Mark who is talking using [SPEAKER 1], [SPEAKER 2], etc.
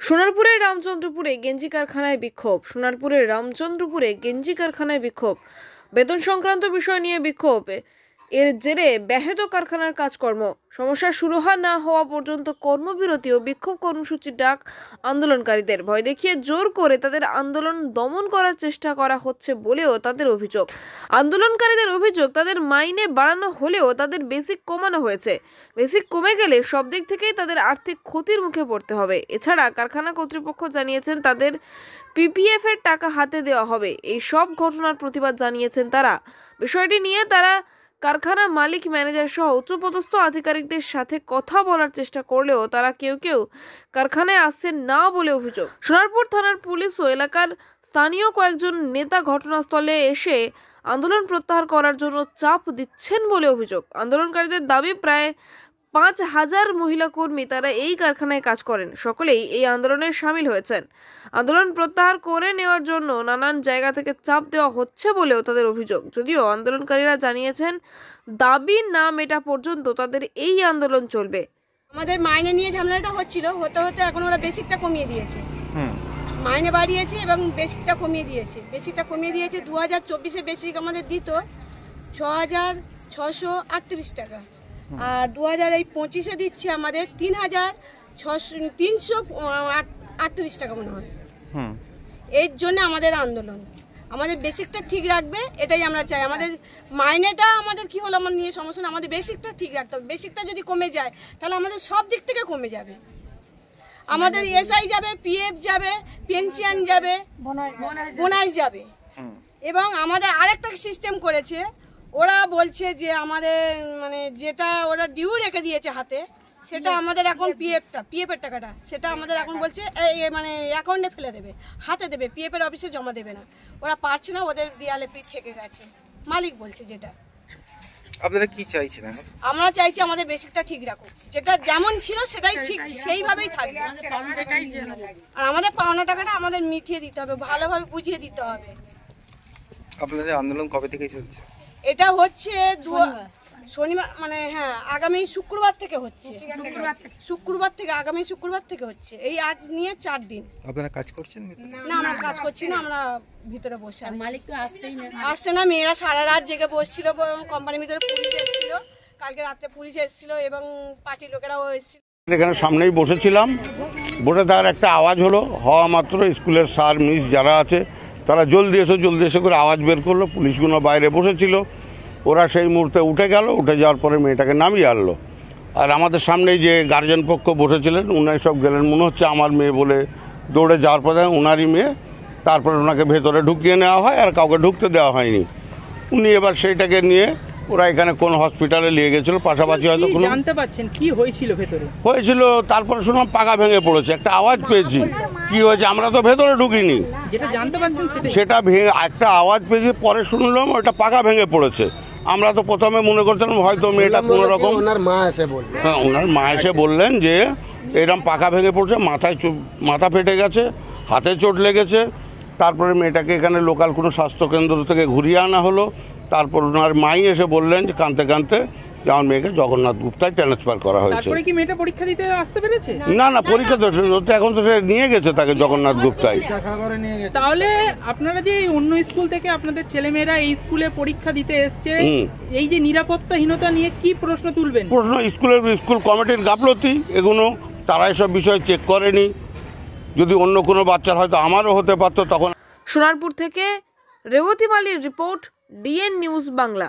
[SPEAKER 1] সোনারপুরের রামচন্দ্রপুরে গেঞ্জি কারখানায় বিক্ষোভ। সোনারপুরের রামচন্দ্রপুরে গেঞ্জি কারখানায় বিক্ষোভ। বেতন সংক্রান্ত বিষয় নিয়ে বিক্ষোভ। এর জেরে ব্যাহত কারখানার কাজকর্ম। সমস্যা শুরু না হওয়া পর্যন্ত কর্মবিরতি ও বিক্ষোভ কর্মসূচির ডাক আন্দোলনকারীদের। ভয় দেখিয়ে জোর করে তাদের আন্দোলন দমন করার চেষ্টা করা হচ্ছে বলেও তাদের অভিযোগ। আন্দোলনকারীদের অভিযোগ, তাদের মাইনে বাড়ানো হলেও তাদের বেসিক কমানো হয়েছে। বেসিক কমে গেলে সব দিক থেকেই তাদের আর্থিক ক্ষতির মুখে পড়তে হবে। এছাড়া কারখানা কর্তৃপক্ষ জানিয়েছেন তাদের পিপিএফ এর টাকা হাতে দেওয়া হবে। এই সব ঘটনার প্রতিবাদ জানিয়েছেন তারা। বিষয়টি নিয়ে তারা কারখানা মালিক, ম্যানেজার সহ উচ্চপদস্থ আধিকারিকদের সাথে কথা বলার চেষ্টা করলেও তারা কেউ কারখানায় আসছেন না বলে অভিযোগ। সোনারপুর থানার পুলিশ ও এলাকার স্থানীয় কয়েকজন নেতা ঘটনাস্থলে এসে আন্দোলন প্রত্যাহার করার জন্য চাপ দিচ্ছেন বলে অভিযোগ। আন্দোলনকারীদের দাবি, প্রায় 5,000 মহিলা কর্মী তারা এই কারখানায় কাজ করেন। সকলেই এই আন্দোলনে সামিল হয়েছেন। আন্দোলন প্রত্যাহার করে নেওয়ার জন্য নানান জায়গা থেকে চাপ দেওয়া হচ্ছে বলেও তাদের অভিযোগ। যদিও আন্দোলনকারীরা জানিয়েছেন দাবি না মেটা পর্যন্ত তাদের এই আন্দোলন চলবে।
[SPEAKER 2] আমাদের মাইনে নিয়ে ঝামেলাটা হচ্ছিল, হতে এখন ওরা বেসিকটা কমিয়ে দিয়েছে। মাইনে বাড়িয়েছে এবং বেসিকটা কমিয়ে দিয়েছে। 2024-এ বেসিক আমাদের দিত 6,638 টাকা, আর 2025-এ দিচ্ছে আমাদের 3,338 টাকা মনে হয়। এর জন্য আমাদের আন্দোলন, আমাদের বেসিকটা ঠিক রাখবে, এটাই আমরা চাই। আমাদের মাইনেটা আমাদের কি হলো আমার নিয়ে সমস্যা না, আমাদের বেসিকটা ঠিক রাখতে হবে। বেসিকটা যদি কমে যায় তাহলে আমাদের সব দিক থেকে কমে যাবে। আমাদের এসআই যাবে, পিএফ যাবে, পেনশন যাবে, বোনাস যাবে। এবং আমাদের আরেকটা সিস্টেম করেছে, ওরা বলছে যে আমাদের মানে যেটা ওরা ডিউ রেখে দিয়েছে হাতে, সেটা আমাদের এখন পিএফের টাকাটা সেটা আমাদের এখন বলছে মানে অ্যাকাউন্টে ফেলে দেবে, হাতে দেবে, পিএফের অফিসে জমা দেবে না। ওরা পারছে না, ওদের দেয়ালে পিঠ থেকে গেছে, মালিক বলছে। যেটা
[SPEAKER 3] আপনারা কি চাইছেন?
[SPEAKER 2] আমরা চাইছি আমাদের বেসিকটা ঠিক রাখুক, যেটা যেমন ছিল সেটাই ঠিক সেইভাবেই থাকবে। আর আমাদের পাওনা টাকাটা আমাদের মিটিয়ে দিতে হবে, ভালোভাবে বুঝিয়ে দিতে হবে।
[SPEAKER 3] আপনাদের আন্দোলন কবে থেকে চলছে?
[SPEAKER 2] এটা হচ্ছে শনিবার, মানে হ্যাঁ, আগামী শুক্রবার থেকে হচ্ছে। আগামী শুক্রবার থেকে হচ্ছে। এই আজ নিয়ে 4 দিন।
[SPEAKER 3] আপনারা কাজ করছেন?
[SPEAKER 2] না, আমরা কাজ করছি না, আমরা ভিতরে বসে আছি। মালিক তো আসছে না। মেয়েরা সারা রাত জেগে বসছিল, কোম্পানির ভিতরে পুলিশ এসেছিল, কালকে রাত্রে পুলিশ এসেছিল এবং পার্টির লোকেরাও এসেছিল।
[SPEAKER 4] এখানে সামনেই বসেছিলাম, বসে থাকার একটা আওয়াজ হলো। হওয়া মাত্র স্কুলের স্যার মিস যারা আছে তারা জলদি এসে করে আওয়াজ বের করলো। পুলিশগুলো বাইরে বসেছিল, ওরা সেই মুহূর্তে উঠে গেল। উঠে যাওয়ার পরে মেয়েটাকে নামিয়ে আনলো। আর আমাদের সামনেই যে গার্জেন পক্ষ বসেছিলেন উনাই সব গেলেন, মনে হচ্ছে আমার মেয়ে বলে দৌড়ে যাওয়ার পরে উনারই মেয়ে। তারপরে ওনাকে ভেতরে ঢুকিয়ে নেওয়া হয়, আর কাউকে ঢুকতে দেওয়া হয়নি। উনি এবার সেইটাকে নিয়ে ওরা এখানে কোন হসপিটালে নিয়ে গেছিল, পাশাপাশি হয়তো কোনো
[SPEAKER 5] জানতে পারছেন কি হয়েছিল ভেতরে?
[SPEAKER 4] হয়েছিল তারপরে শুনলাম পাকা ভেঙে পড়েছে, একটা আওয়াজ পেয়েছি। কি হয়েছে আমরা তো ভেতরে ঢুকিনি,
[SPEAKER 5] যেটা জানতে পারছেন
[SPEAKER 4] সেটা ভেঙে একটা আওয়াজ পেয়েছি, পরে শুনলাম ওটা পাকা ভেঙে পড়েছে। আমরা তো প্রথমে মনে করছিলাম হয়তো মেয়েটা কোনো রকম, ওনার মা এসে বললেন যে এরকম পাকা ভেঙে পড়ছে, মাথা ফেটে গেছে, হাতে চোট লেগেছে। তারপরে মেয়েটাকে এখানে লোকাল কোনো স্বাস্থ্যকেন্দ্র থেকে ঘুরিয়ে আনা হলো। তারপর ওনার মাই এসে বললেন যে কাঁদতে যে আমার মেয়েকে জগন্নাথ গুপ্তায় ট্রান্সফার করা হয়েছে।
[SPEAKER 5] তারপরে কি মেয়েটা পরীক্ষা দিতে আসতে পেরেছে?
[SPEAKER 4] না, পরীক্ষা তো এখন তো সে নিয়ে গেছে তাকে জগন্নাথ গুপ্তায়।
[SPEAKER 5] তাহলে আপনারা যে অন্য স্কুল থেকে আপনাদের ছেলেমেয়েরা এই স্কুলে পরীক্ষা দিতে এসছে, এই যে নিরাপত্তাহীনতা নিয়ে কি প্রশ্ন তুলবেন?
[SPEAKER 4] স্কুল কমিটির গাফলতি, এগুলো তারা এসব বিষয় চেক করেনি। যদি অন্য কোনো বাচ্চার হয়তো আমারও হতে পারতো তখন।
[SPEAKER 1] সোনারপুর থেকে রেবতী মালির রিপোর্ট, ডিএন নিউজ বাংলা।